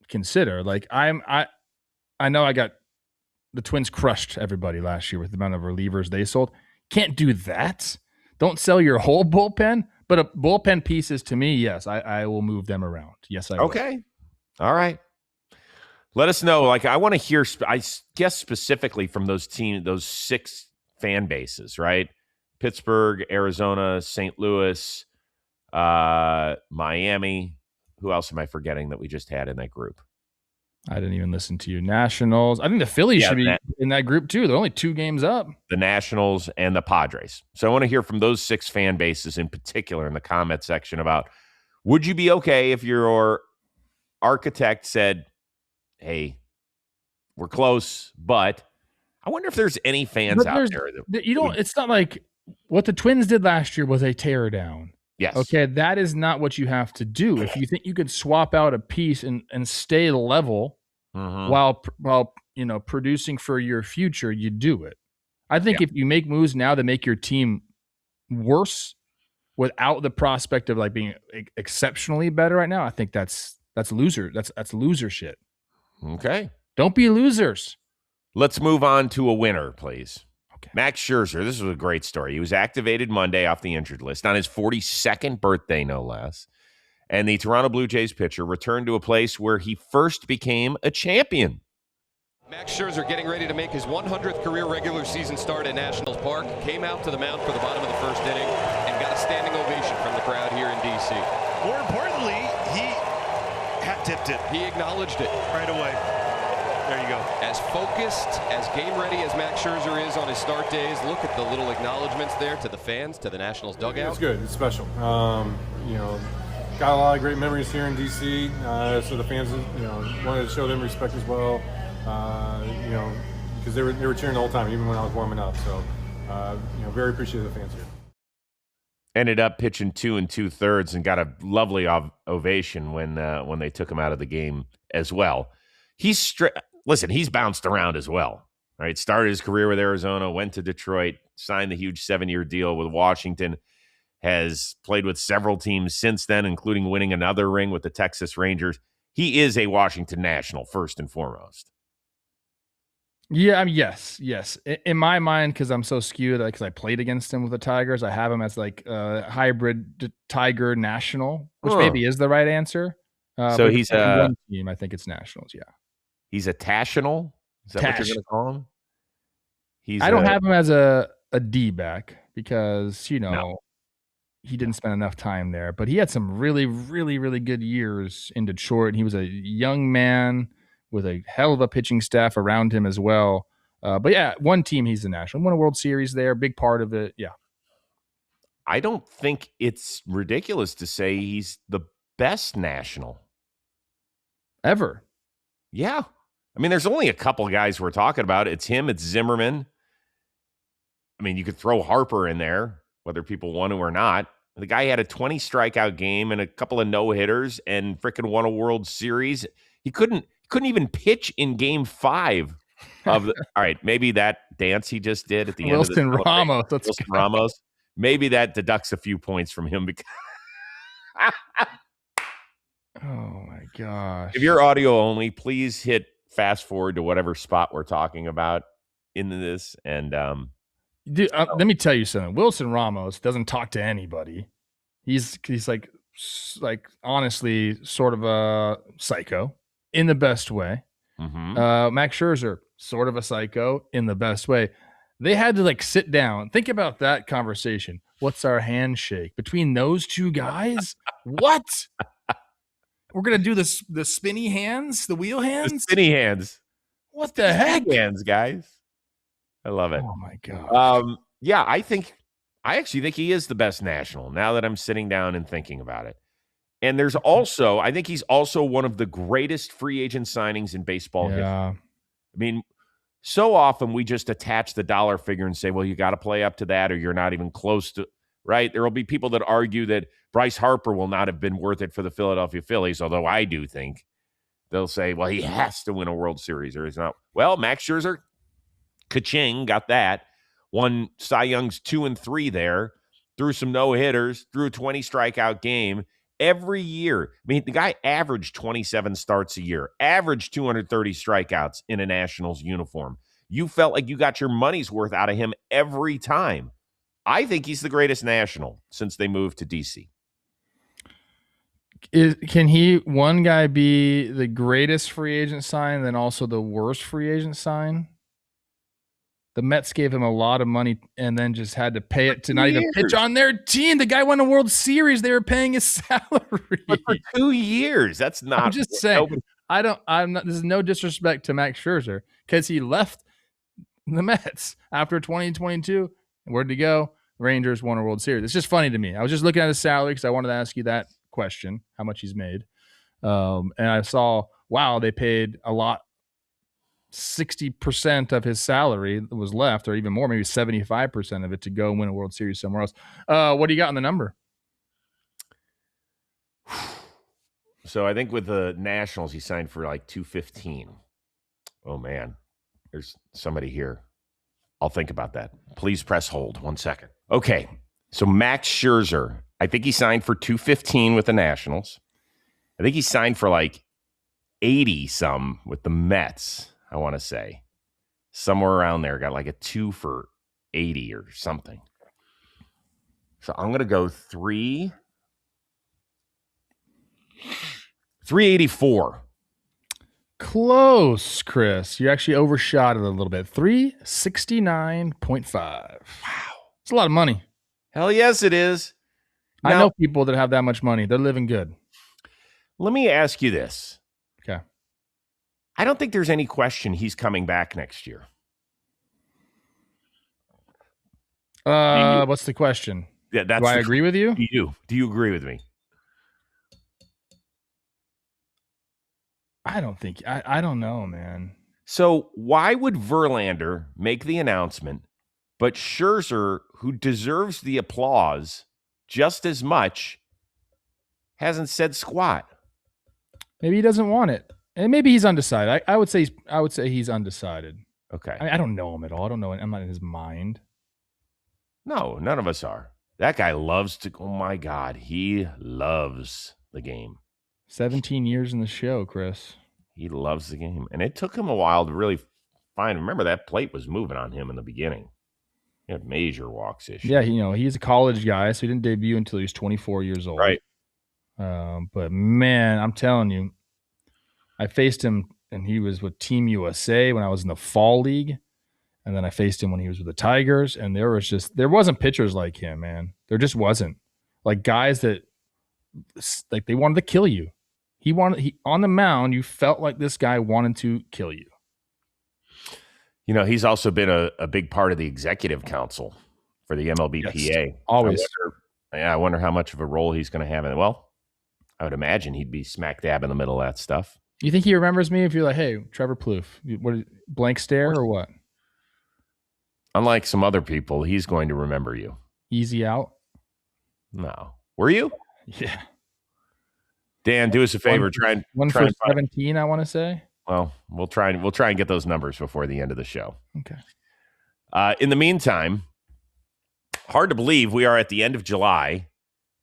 [SPEAKER 2] consider. I know I got the Twins crushed everybody last year with the amount of relievers they sold. Can't do that. Don't sell your whole bullpen, but a bullpen pieces to me, yes, I will move them around. Yes, I will.
[SPEAKER 1] Okay. All right. Let us know. I want to hear, I guess specifically from those 6 fan bases, right? Pittsburgh, Arizona, St. Louis, Miami. Who else am I forgetting that we just had in that group?
[SPEAKER 2] I didn't even listen to you. Nationals. I think the Phillies should be in that group too. They're only 2 games up.
[SPEAKER 1] The Nationals and the Padres. So I want to hear from those 6 fan bases in particular in the comment section about, would you be okay if your architect said, hey, we're close, but I wonder if there's any fans out there that
[SPEAKER 2] it's not like what the Twins did last year was a tear down.
[SPEAKER 1] Yes.
[SPEAKER 2] Okay, that is not what you have to do. If you think you could swap out a piece and stay level while producing for your future, you do it. I think if you make moves now that make your team worse without the prospect of being exceptionally better right now, I think that's loser. That's loser shit.
[SPEAKER 1] Okay.
[SPEAKER 2] Don't be losers.
[SPEAKER 1] Let's move on to a winner, please.
[SPEAKER 2] Okay.
[SPEAKER 1] Max Scherzer, this was a great story. He was activated Monday off the injured list on his 42nd birthday, no less. And the Toronto Blue Jays pitcher returned to a place where he first became a champion.
[SPEAKER 7] Max Scherzer getting ready to make his 100th career regular season start at Nationals Park. Came out to the mound for the bottom of the first inning and got a standing ovation from the crowd here in D.C.
[SPEAKER 8] More importantly, he hat tipped it.
[SPEAKER 7] He acknowledged it
[SPEAKER 8] right away. There you go.
[SPEAKER 7] As focused, as game ready as Max Scherzer is on his start days, look at the little acknowledgments there to the fans, to the Nationals dugout.
[SPEAKER 9] It's good. It's special. Got a lot of great memories here in D.C., so the fans, wanted to show them respect as well, because they were cheering the whole time, even when I was warming up. So, very appreciative of the fans here.
[SPEAKER 1] Ended up pitching 2 2/3 and got a lovely ovation when they took him out of the game as well. He's bounced around as well. Right, started his career with Arizona, went to Detroit, signed the huge 7-year deal with Washington. Has played with several teams since then, including winning another ring with the Texas Rangers. He is a Washington National, first and foremost.
[SPEAKER 2] Yeah, I mean, yes. In my mind, because I'm so skewed, because I played against him with the Tigers, I have him as like a hybrid Tiger National, which maybe is the right answer.
[SPEAKER 1] So he's
[SPEAKER 2] one team. I think it's Nationals. Yeah,
[SPEAKER 1] he's a Tational. Is that what you're going to call him?
[SPEAKER 2] I don't have him as a D back because he didn't spend enough time there, but he had some really, really, really good years in Detroit. He was a young man with a hell of a pitching staff around him as well. But yeah, one team, he's the National. Won a World Series there, big part of it. Yeah.
[SPEAKER 1] I don't think it's ridiculous to say he's the best National.
[SPEAKER 2] Ever.
[SPEAKER 1] Yeah. I mean, there's only a couple guys we're talking about. It's him, it's Zimmerman. I mean, you could throw Harper in there, whether people want to or not. The guy had a 20 strikeout game and a couple of no-hitters and freaking won a World Series. He couldn't even pitch in game 5 of the, all right, maybe that dance he just did at the end of the Wilson Ramos. Maybe that deducts a few points from him because
[SPEAKER 2] oh my gosh.
[SPEAKER 1] If you're audio only, please hit fast forward to whatever spot we're talking about in this and
[SPEAKER 2] dude, let me tell you something. Wilson Ramos doesn't talk to anybody. He's like honestly sort of a psycho in the best way.
[SPEAKER 1] Mm-hmm.
[SPEAKER 2] Max Scherzer, sort of a psycho in the best way. They had to like sit down, think about that conversation. What's our handshake between those two guys? What? We're gonna do the spinny hands, the wheel hands,
[SPEAKER 1] the spinny hands.
[SPEAKER 2] What the heck,
[SPEAKER 1] hands, guys? I love it.
[SPEAKER 2] Oh my god.
[SPEAKER 1] Yeah, I actually think he is the best National now that I'm sitting down and thinking about it. And there's also, I think he's also one of the greatest free agent signings in baseball history. I mean, so often we just attach the dollar figure and say, well, you got to play up to that or you're not even close to, right? There will be people that argue that Bryce Harper will not have been worth it for the Philadelphia Phillies, although I do think they'll say, well, he has to win a World Series or he's not. Well, Max Scherzer, ka-ching, got that. Won Cy Young's 2 and 3 there, threw some no-hitters, threw a 20 strikeout game every year. I mean, the guy averaged 27 starts a year, averaged 230 strikeouts in a Nationals uniform. You felt like you got your money's worth out of him every time. I think he's the greatest National since they moved to DC.
[SPEAKER 2] Can one guy be the greatest free agent sign, then also the worst free agent sign? The Mets gave him a lot of money and then just had to pay it to not even pitch on their team. The guy won a World Series. They were paying his salary.
[SPEAKER 1] But for 2 years. That's not.
[SPEAKER 2] I'm just saying. I'm not. This is no disrespect to Max Scherzer because he left the Mets after 2022. Where'd he go? Rangers won a World Series. It's just funny to me. I was just looking at his salary because I wanted to ask you that question, how much he's made. And I saw, wow, they paid a lot. 60% of his salary was left, or even more, maybe 75% of it to go win a World Series somewhere else. What do you got on the number?
[SPEAKER 1] So I think with the Nationals, he signed for like $215. Oh man, there's somebody here. I'll think about that. Please press hold 1 second. Okay, so Max Scherzer, I think he signed for $215 with the Nationals. I think he signed for like 80 some with the Mets. I want to say somewhere around there, got like a 2 for 380 or something. So I'm going to go 384.
[SPEAKER 2] Close, Chris. You actually overshot it a little bit. 369.5. Wow. It's a lot of money.
[SPEAKER 1] Hell yes, it is.
[SPEAKER 2] I know people that have that much money. They're living good.
[SPEAKER 1] Let me ask you this.
[SPEAKER 2] Okay.
[SPEAKER 1] I don't think there's any question he's coming back next year.
[SPEAKER 2] What's the question?
[SPEAKER 1] Yeah,
[SPEAKER 2] Do I agree with you?
[SPEAKER 1] Do you agree with me?
[SPEAKER 2] I don't think. I don't know, man.
[SPEAKER 1] So why would Verlander make the announcement, but Scherzer, who deserves the applause just as much, hasn't said squat?
[SPEAKER 2] Maybe he doesn't want it, and maybe he's undecided. I would say he's undecided.
[SPEAKER 1] Okay.
[SPEAKER 2] I don't know him at all. I don't know. I'm not in his mind.
[SPEAKER 1] No, none of us are. That guy loves to. Oh my God, he loves the game.
[SPEAKER 2] 17 years in the show, Chris.
[SPEAKER 1] He loves the game, and it took him a while to really find. Remember, that plate was moving on him in the beginning. He had major walks issues.
[SPEAKER 2] Yeah, he's a college guy, so he didn't debut until he was 24 years old.
[SPEAKER 1] Right.
[SPEAKER 2] But man, I'm telling you, I faced him, and he was with Team USA when I was in the fall league, and then I faced him when he was with the Tigers, and there wasn't pitchers like him, man. There just wasn't. Like guys that like they wanted to kill you. He on the mound, you felt like this guy wanted to kill you.
[SPEAKER 1] He's also been a big part of the executive council for the MLBPA.
[SPEAKER 2] Yes, always.
[SPEAKER 1] I wonder how much of a role he's going to have in it. Well, I would imagine he'd be smack dab in the middle of that stuff.
[SPEAKER 2] You think he remembers me if you're like, hey, Trevor Plouffe, what, blank stare or what?
[SPEAKER 1] Unlike some other people, he's going to remember you.
[SPEAKER 2] Easy out?
[SPEAKER 1] No. Were you?
[SPEAKER 2] Yeah.
[SPEAKER 1] Dan, do us a favor. Try
[SPEAKER 2] for 17, I want to say.
[SPEAKER 1] Well, we'll try and get those numbers before the end of the show.
[SPEAKER 2] Okay.
[SPEAKER 1] In the meantime, hard to believe we are at the end of July,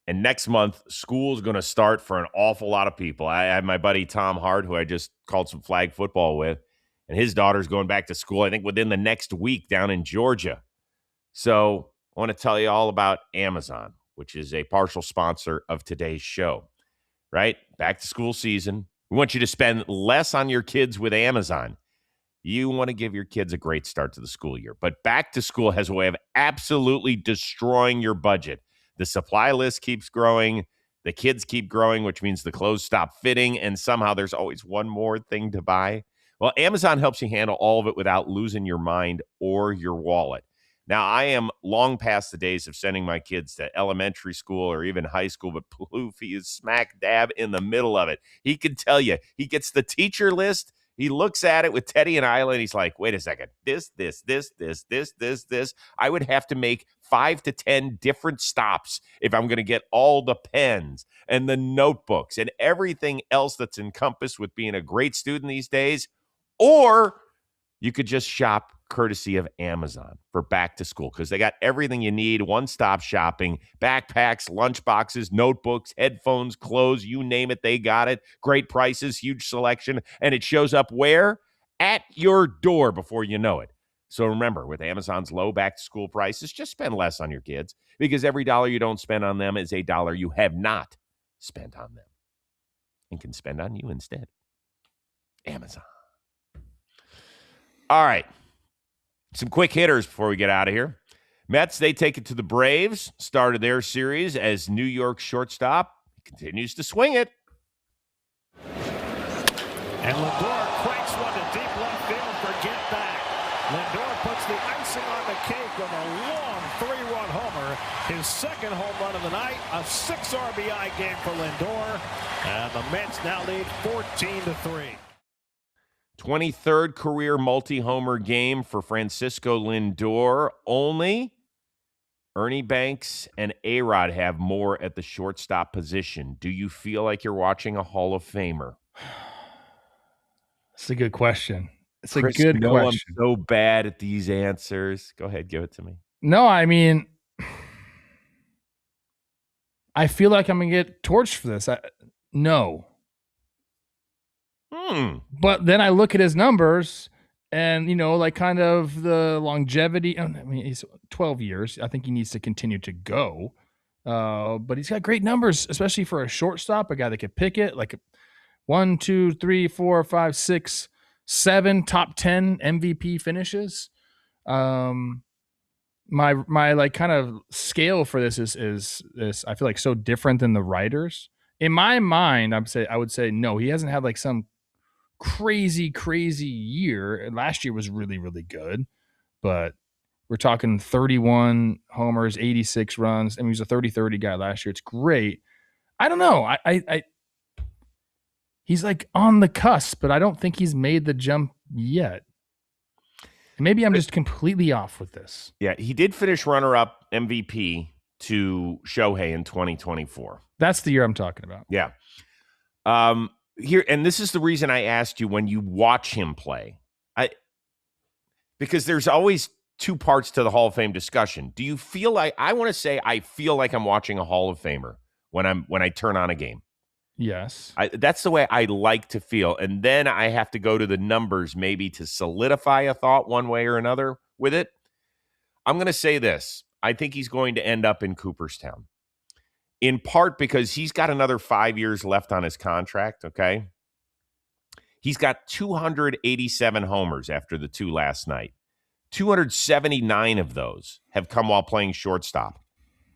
[SPEAKER 1] and next month school is going to start for an awful lot of people. I have my buddy Tom Hart, who I just called some flag football with, and his daughter's going back to school, I think, within the next week down in Georgia. So I want to tell you all about Amazon, which is a partial sponsor of today's show. Right? Back to school season. We want you to spend less on your kids with Amazon. You want to give your kids a great start to the school year. But back to school has a way of absolutely destroying your budget. The supply list keeps growing. The kids keep growing, which means the clothes stop fitting. And somehow there's always one more thing to buy. Well, Amazon helps you handle all of it without losing your mind or your wallet. Now, I am long past the days of sending my kids to elementary school or even high school, but Plouffe is smack dab in the middle of it. He can tell you. He gets the teacher list. He looks at it with Teddy and Isla, and he's like, wait a second. This. I would have to make 5 to 10 different stops if I'm going to get all the pens and the notebooks and everything else that's encompassed with being a great student these days. Or you could just shop courtesy of Amazon for back to school because they got everything you need, one-stop shopping, backpacks, lunch boxes, notebooks, headphones, clothes, you name it, they got it. Great prices, huge selection, and it shows up where? At your door before you know it. So remember, with Amazon's low back-to-school prices, just spend less on your kids because every dollar you don't spend on them is a dollar you have not spent on them and can spend on you instead. Amazon. All right. Some quick hitters before we get out of here. Mets, they take it to the Braves. Started their series as New York shortstop. Continues to swing it.
[SPEAKER 3] And Lindor cranks one to deep left field for get back. Lindor puts the icing on the cake with a long 3-run homer. His second home run of the night. A 6 RBI game for Lindor. And the Mets now lead 14-3.
[SPEAKER 1] 23rd career multi-homer game for Francisco Lindor. Only Ernie Banks and A-Rod have more at the shortstop position. Do you feel like you're watching a Hall of Famer?
[SPEAKER 2] It's a good question. It's a
[SPEAKER 1] Chris,
[SPEAKER 2] good question.
[SPEAKER 1] I'm so bad at these answers. Go ahead, give it to me.
[SPEAKER 2] No, I mean, I feel like I'm going to get torched for this. No. But then I look at his numbers, And, like kind of the longevity. I mean, he's 12 years. I think he needs to continue to go. But he's got great numbers, especially for a shortstop, a guy that could pick it. Like 1, 2, 3, 4, 5, 6, 7 top 10 MVP finishes. My like kind of scale for this is I feel like so different than the writers. In my mind, I would say no, he hasn't had like some crazy year. Last year was really, really good, but we're talking 31 homers, 86 runs. I mean, he was a 30-30 guy last year. It's great. I don't know. I he's like on the cusp, but I don't think he's made the jump yet. Maybe I'm just completely off with this.
[SPEAKER 1] Yeah, he did finish runner-up MVP to Shohei in 2024.
[SPEAKER 2] That's the year I'm talking about.
[SPEAKER 1] Yeah. Here, and this is the reason I asked you when you watch him play. Because there's always two parts to the Hall of Fame discussion. Do you feel like I want to say I feel like I'm watching a Hall of Famer when I turn on a game?
[SPEAKER 2] Yes.
[SPEAKER 1] That's the way I like to feel. And then I have to go to the numbers maybe to solidify a thought one way or another with it. I'm going to say this. I think he's going to end up in Cooperstown. In part because he's got another 5 years left on his contract, okay? He's got 287 homers after the 2 last night. 279 of those have come while playing shortstop.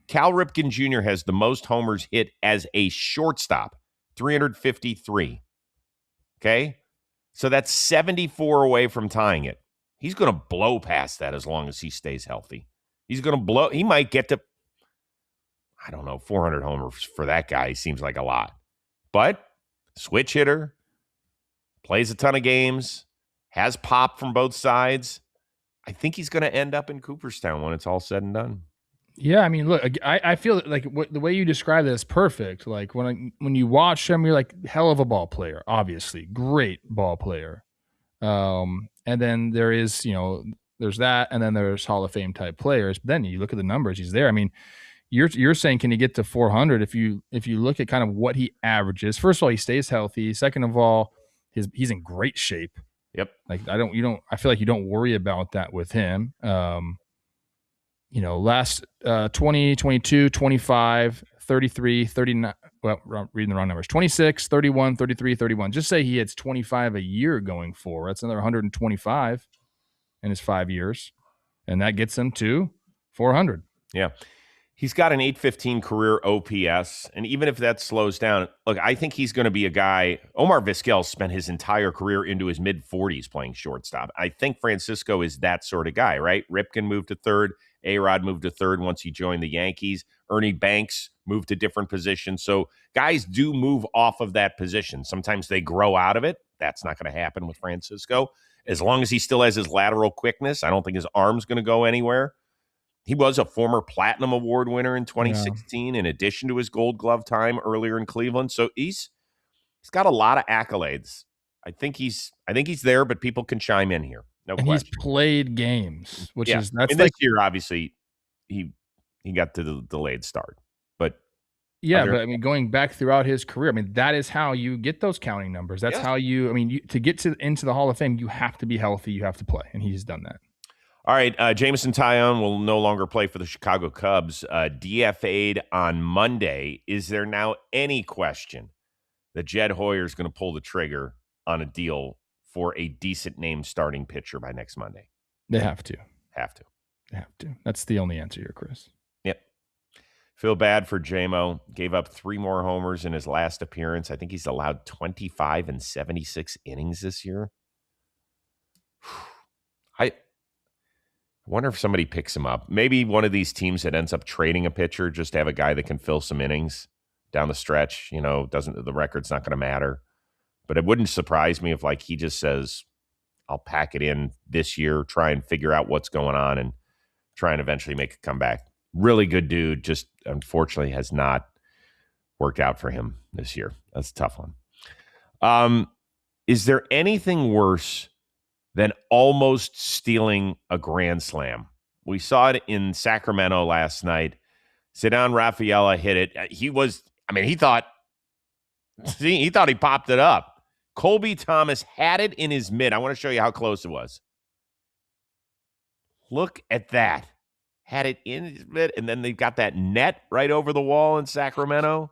[SPEAKER 1] Cal Ripken Jr. has the most homers hit as a shortstop, 353. Okay? So that's 74 away from tying it. He's going to blow past that as long as he stays healthy. He might get to, I don't know, 400 homers for that guy seems like a lot. But switch hitter, plays a ton of games, has pop from both sides. I think he's going to end up in Cooperstown when it's all said and done.
[SPEAKER 2] Yeah, I mean, look, I feel like the way you describe it is perfect. Like when you watch him, you're like, hell of a ball player, obviously. Great ball player. And then there is, there's that, and then there's Hall of Fame type players. But then you look at the numbers, he's there. I mean, you're saying, can he get to 400 if you look at kind of what he averages? First of all, he stays healthy. Second of all, he's in great shape.
[SPEAKER 1] Yep.
[SPEAKER 2] Like I feel like you don't worry about that with him. Last 20, 22, 25, 33, 39, well, reading the wrong numbers, 26, 31, 33, 31. Just say he hits 25 a year going forward. That's another 125 in his 5 years. And that gets him to 400.
[SPEAKER 1] Yeah. He's got an 815 career OPS, and even if that slows down, look, I think he's going to be a guy. Omar Vizquel spent his entire career into his mid-40s playing shortstop. I think Francisco is that sort of guy, right? Ripken moved to third. A-Rod moved to third once he joined the Yankees. Ernie Banks moved to different positions. So guys do move off of that position. Sometimes they grow out of it. That's not going to happen with Francisco. As long as he still has his lateral quickness, I don't think his arm's going to go anywhere. He was a former Platinum Award winner in 2016, in addition to his Gold Glove time earlier in Cleveland. So he's got a lot of accolades. I think he's there, but people can chime in here. No
[SPEAKER 2] and
[SPEAKER 1] question.
[SPEAKER 2] He's played games, which is that's
[SPEAKER 1] this year. Obviously, he got to the delayed start, but
[SPEAKER 2] yeah. But I mean, going back throughout his career, I mean, that is how you get those counting numbers. That's how you. I mean, to get into the Hall of Fame, you have to be healthy. You have to play, and he's done that.
[SPEAKER 1] All right, Jameson Taillon will no longer play for the Chicago Cubs. DFA'd on Monday. Is there now any question that Jed Hoyer is going to pull the trigger on a deal for a decent name starting pitcher by next Monday?
[SPEAKER 2] They have to.
[SPEAKER 1] They have to.
[SPEAKER 2] That's the only answer here, Chris.
[SPEAKER 1] Yep. Feel bad for JMO. Gave up 3 more homers in his last appearance. I think he's allowed 25 and 76 innings this year. I wonder if somebody picks him up. Maybe one of these teams that ends up trading a pitcher just to have a guy that can fill some innings down the stretch. The record's not going to matter. But it wouldn't surprise me if he just says, I'll pack it in this year, try and figure out what's going on and try and eventually make a comeback. Really good dude, just unfortunately has not worked out for him this year. That's a tough one. Is there anything worse than almost stealing a grand slam? We saw it in Sacramento last night. Ceddanne Rafaela hit it. He thought he popped it up. Colby Thomas had it in his mitt. I want to show you how close it was. Look at that. Had it in his mitt, and then they've got that net right over the wall in Sacramento.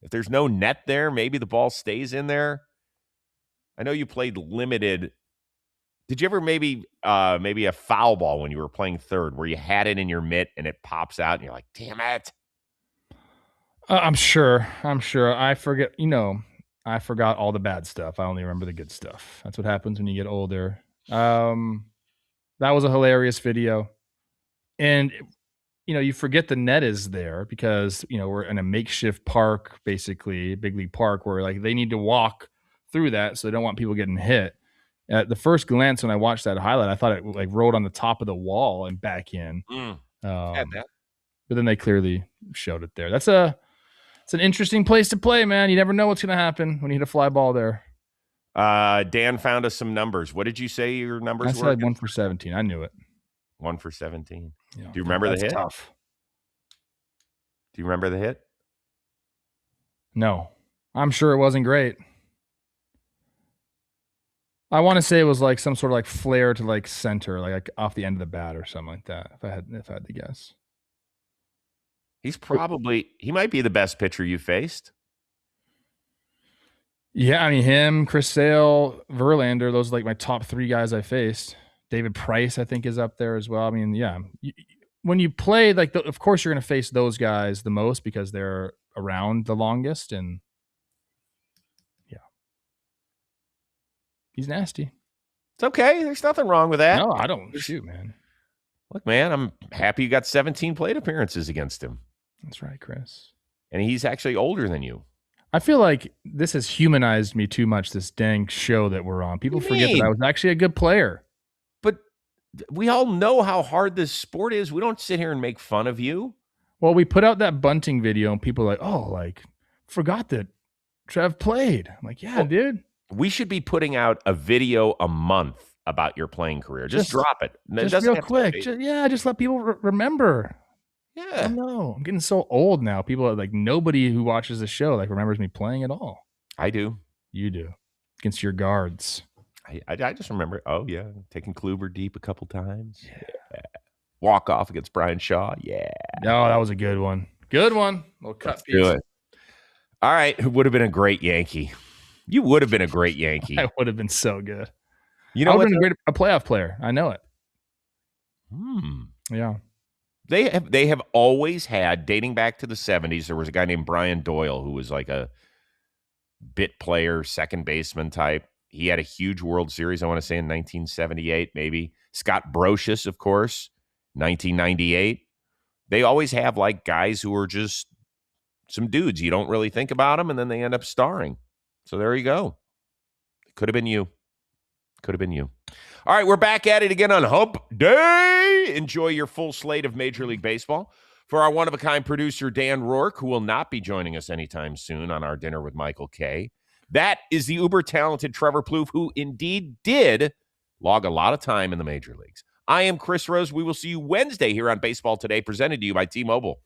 [SPEAKER 1] If there's no net there, maybe the ball stays in there. I know you played limited. Did you ever maybe a foul ball when you were playing third where you had it in your mitt and it pops out and you're like, damn it?
[SPEAKER 2] I'm sure. I forget, I forgot all the bad stuff. I only remember the good stuff. That's what happens when you get older. That was a hilarious video. And, you forget the net is there because, we're in a makeshift park, basically, big league park, where like they need to walk through that. So they don't want people getting hit. At the first glance, when I watched that highlight, I thought it like rolled on the top of the wall and back in. But then they clearly showed it there. It's an interesting place to play, man. You never know what's going to happen when you hit a fly ball there.
[SPEAKER 1] Dan found us some numbers. What did you say your numbers were?
[SPEAKER 2] I said 1 for 17. I knew it.
[SPEAKER 1] 1 for 17.
[SPEAKER 2] Yeah,
[SPEAKER 1] do you remember the hit?
[SPEAKER 2] Tough.
[SPEAKER 1] Do you remember the hit?
[SPEAKER 2] No. I'm sure it wasn't great. I want to say it was like some sort of like flare to like center, like off the end of the bat or something like that. If I had to guess.
[SPEAKER 1] He might be the best pitcher you faced.
[SPEAKER 2] Yeah, I mean him, Chris Sale, Verlander, those are like my top 3 guys I faced. David Price, I think, is up there as well. I mean, yeah. When you play, like, of course you're going to face those guys the most because they're around the longest, and yeah. He's nasty.
[SPEAKER 1] It's okay. There's nothing wrong with that.
[SPEAKER 2] No, I don't. Shoot, man.
[SPEAKER 1] Look, man, I'm happy you got 17 plate appearances against him.
[SPEAKER 2] That's right, Chris.
[SPEAKER 1] And he's actually older than you.
[SPEAKER 2] I feel like this has humanized me too much, this dang show that we're on. People forget that I was actually a good player.
[SPEAKER 1] But we all know how hard this sport is. We don't sit here and make fun of you.
[SPEAKER 2] Well, we put out that bunting video and people are like, oh, like, forgot that Trev played. I'm like, yeah, dude.
[SPEAKER 1] We should be putting out a video a month about your playing career. Just drop it.
[SPEAKER 2] Just real quick. Just let people remember.
[SPEAKER 1] Yeah.
[SPEAKER 2] I know. I'm getting so old now. People are like, nobody who watches the show like remembers me playing at all.
[SPEAKER 1] I do.
[SPEAKER 2] You do. Against your guards.
[SPEAKER 1] I just remember, taking Kluber deep a couple times. Yeah. Walk off against Brian Shaw. Yeah.
[SPEAKER 2] No, that was a good one. Good one. Little cut piece.
[SPEAKER 1] Do it. All right. Who would have been a great Yankee? You would have been a great Yankee.
[SPEAKER 2] I would have been so good.
[SPEAKER 1] You know,
[SPEAKER 2] I would have been a playoff player. I know it. Yeah.
[SPEAKER 1] They have always had, dating back to the 70s, there was a guy named Brian Doyle who was like a bit player, second baseman type. He had a huge World Series, I want to say in 1978, maybe. Scott Brocious, of course, 1998. They always have like guys who are just some dudes. You don't really think about them, and then they end up starring. So there you go. Could have been you. Could have been you. All right, we're back at it again on Hump Day. Enjoy your full slate of Major League Baseball. For our one-of-a-kind producer, Dan Rourke, who will not be joining us anytime soon on our Dinner with Michael K. That is the uber-talented Trevor Plouffe, who indeed did log a lot of time in the major leagues. I am Chris Rose. We will see you Wednesday here on Baseball Today, presented to you by T-Mobile.